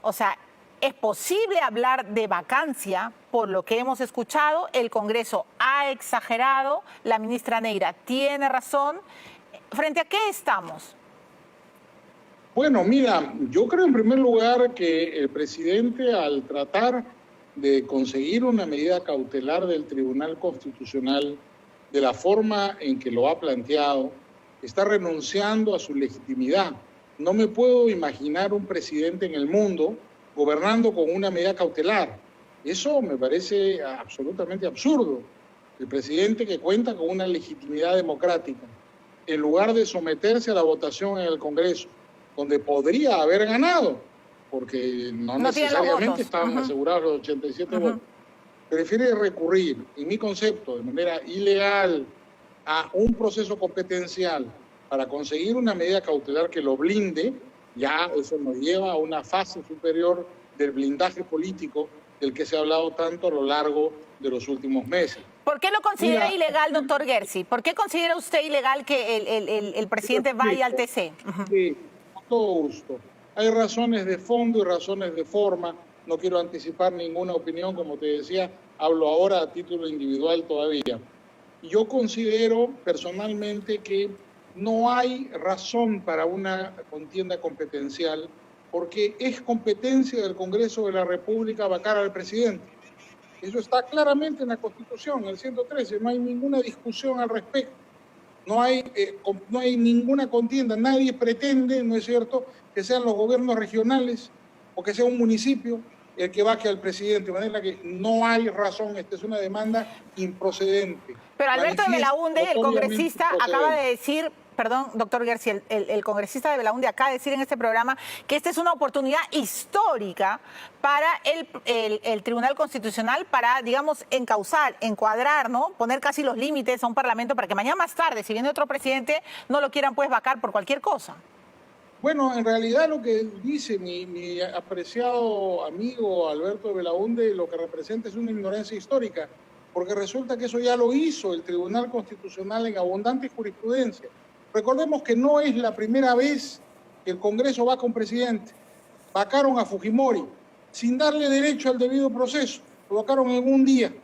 O sea, ¿es posible hablar de vacancia? Por lo que hemos escuchado, el Congreso ha exagerado, la ministra Neira tiene razón. ¿Frente a qué estamos? Bueno, mira, yo creo en primer lugar que el presidente, al tratar de conseguir una medida cautelar del Tribunal Constitucional de la forma en que lo ha planteado, está renunciando a su legitimidad. No me puedo imaginar un presidente en el mundo gobernando con una medida cautelar. Eso me parece absolutamente absurdo. El presidente que cuenta con una legitimidad democrática, en lugar de someterse a la votación en el Congreso, donde podría haber ganado, porque no necesariamente estaban asegurados los 87 votos, prefiere recurrir, en mi concepto, de manera ilegal a un proceso competencial para conseguir una medida cautelar que lo blinde. Ya eso nos lleva a una fase superior del blindaje político del que se ha hablado tanto a lo largo de los últimos meses. ¿Por qué lo considera ilegal, doctor Gersi? ¿Por qué considera usted ilegal que el presidente vaya al TC? Sí, con todo gusto. Hay razones de fondo y razones de forma. No quiero anticipar ninguna opinión, como te decía, hablo ahora a título individual todavía. Yo considero personalmente que no hay razón para una contienda competencial, porque es competencia del Congreso de la República vacar al presidente. Eso está claramente en la Constitución, en el 113, no hay ninguna discusión al respecto. No hay ninguna contienda, nadie pretende, ¿no es cierto?, que sean los gobiernos regionales o que sea un municipio el que vaque al presidente, de manera que no hay razón, esta es una demanda improcedente. Pero Alberto de Belaunde, el congresista, acaba de decir, perdón, doctor Gersi, el congresista de Belaunde acaba de decir en este programa que esta es una oportunidad histórica para el Tribunal Constitucional para, digamos, encauzar, encuadrar, ¿no? Poner casi los límites a un parlamento para que mañana más tarde, si viene otro presidente, no lo quieran pues vacar por cualquier cosa. Bueno, en realidad lo que dice mi apreciado amigo Alberto de Belaunde, lo que representa es una ignorancia histórica, porque resulta que eso ya lo hizo el Tribunal Constitucional en abundante jurisprudencia. Recordemos que no es la primera vez que el Congreso vaca a un presidente. Vacaron a Fujimori sin darle derecho al debido proceso. Lo vacaron en un día,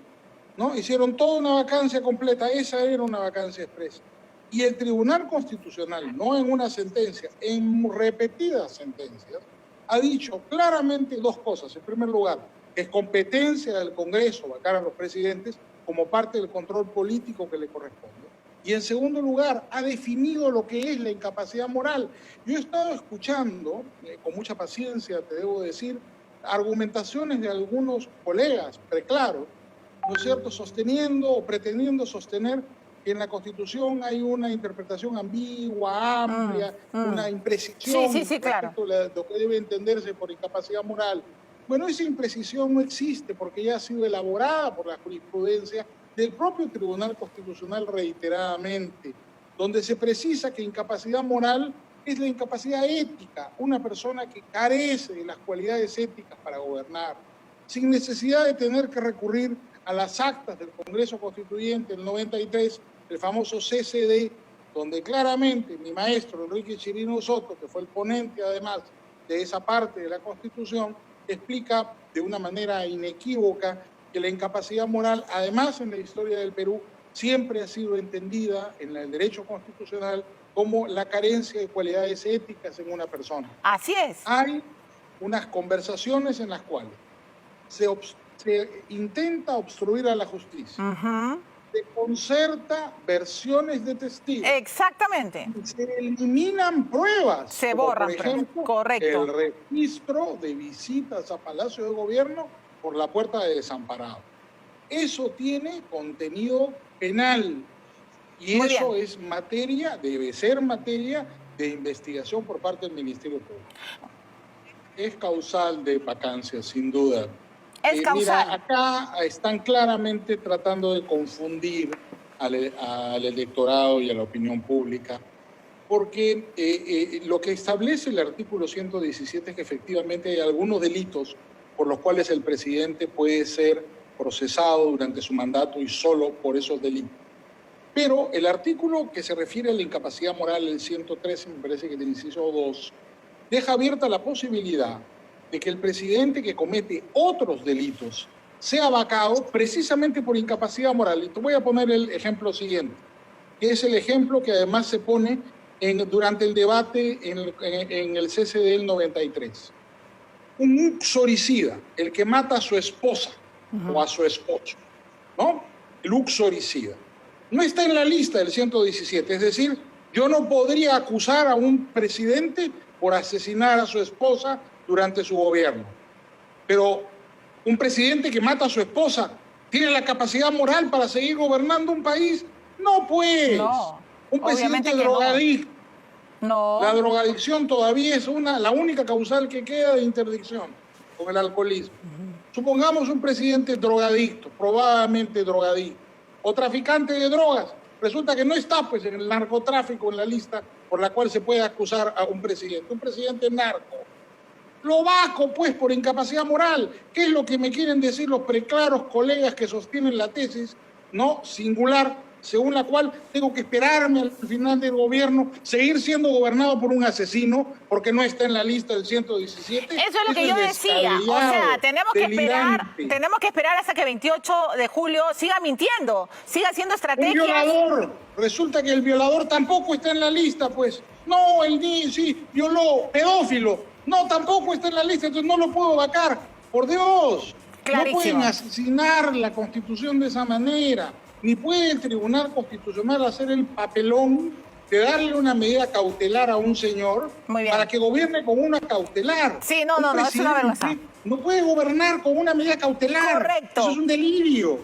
¿no? Hicieron toda una vacancia completa. Esa era una vacancia expresa. Y el Tribunal Constitucional, no en una sentencia, en repetidas sentencias, ha dicho claramente dos cosas. En primer lugar, que es competencia del Congreso vacar a los presidentes como parte del control político que le corresponde. Y en segundo lugar, ha definido lo que es la incapacidad moral. Yo he estado escuchando, con mucha paciencia, te debo decir, argumentaciones de algunos colegas preclaros, ¿no es cierto?, sosteniendo o pretendiendo sostener que en la Constitución hay una interpretación ambigua, amplia, una imprecisión respecto a lo que debe entenderse por incapacidad moral. Bueno, esa imprecisión no existe porque ya ha sido elaborada por la jurisprudencia del propio Tribunal Constitucional reiteradamente, donde se precisa que incapacidad moral es la incapacidad ética, una persona que carece de las cualidades éticas para gobernar, sin necesidad de tener que recurrir a las actas del Congreso Constituyente del 93, el famoso CCD, donde claramente mi maestro Enrique Chirino Soto, que fue el ponente además de esa parte de la Constitución, explica de una manera inequívoca que la incapacidad moral, además en la historia del Perú, siempre ha sido entendida en el derecho constitucional como la carencia de cualidades éticas en una persona. Así es. Hay unas conversaciones en las cuales se intenta obstruir a la justicia. Se concerta versiones de testigos. Exactamente. Se eliminan pruebas. Se borran, por ejemplo, correcto. El registro de visitas a Palacio de Gobierno por la puerta de desamparado. Eso tiene contenido penal y Muy eso bien. es materia, debe ser materia de investigación por parte del Ministerio Público. Es causal de vacancia, sin duda. Es causal. Mira, acá están claramente tratando de confundir al electorado y a la opinión pública, porque lo que establece el artículo 117 es que efectivamente hay algunos delitos por los cuales el presidente puede ser procesado durante su mandato y solo por esos delitos. Pero el artículo que se refiere a la incapacidad moral, el 113, me parece que el inciso 2, deja abierta la posibilidad de que el presidente que comete otros delitos sea vacado precisamente por incapacidad moral. Y te voy a poner el ejemplo siguiente, que es el ejemplo que además se pone durante el debate en el cese del 93. Un uxoricida, el que mata a su esposa o a su esposo, ¿no? El uxoricida. No está en la lista del 117, es decir, yo no podría acusar a un presidente por asesinar a su esposa durante su gobierno. Pero un presidente que mata a su esposa, ¿tiene la capacidad moral para seguir gobernando un país? No, pues. No, un presidente drogadicto. No. La drogadicción todavía es la única causal que queda de interdicción con el alcoholismo. Supongamos un presidente drogadicto, probablemente drogadicto, o traficante de drogas. Resulta que no está pues en el narcotráfico, en la lista por la cual se puede acusar a un presidente narco. Lo vaco, pues, por incapacidad moral. ¿Qué es lo que me quieren decir los preclaros colegas que sostienen la tesis, no singular, según la cual tengo que esperarme al final del gobierno, seguir siendo gobernado por un asesino porque no está en la lista del 117? Eso es lo que yo decía. O sea, tenemos que esperar hasta que 28 de julio siga mintiendo, siga haciendo estrategias. Un violador. Resulta que el violador tampoco está en la lista, pues. No, sí, violó, pedófilo. No, tampoco está en la lista, entonces no lo puedo vacar. Por Dios. Clarísimo. No pueden asesinar la Constitución de esa manera. Ni puede el Tribunal Constitucional hacer el papelón de darle una medida cautelar a un señor para que gobierne con una cautelar. Sí, no, es una vergüenza. No puede gobernar con una medida cautelar. Correcto. Eso es un delirio.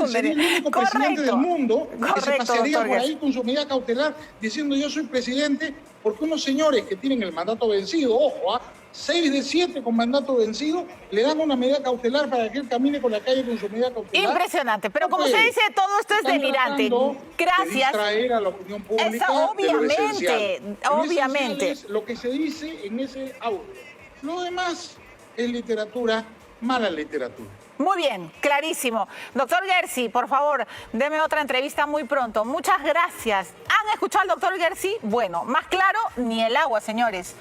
Sería el único presidente del mundo que se pasearía por ahí con su medida cautelar diciendo yo soy presidente, porque unos señores que tienen el mandato vencido, ojo, 6 de 7 con mandato vencido, le dan una medida cautelar para que él camine por la calle con su medida cautelar. Impresionante, pero como se dice, todo esto es delirante. Gracias. De distraer a la opinión pública. Obviamente. Es lo que se dice en ese audio. Lo demás es literatura, mala literatura. Muy bien, clarísimo. Doctor Gersi, por favor, deme otra entrevista muy pronto. Muchas gracias. ¿Han escuchado al doctor Gersi? Bueno, más claro, ni el agua, señores.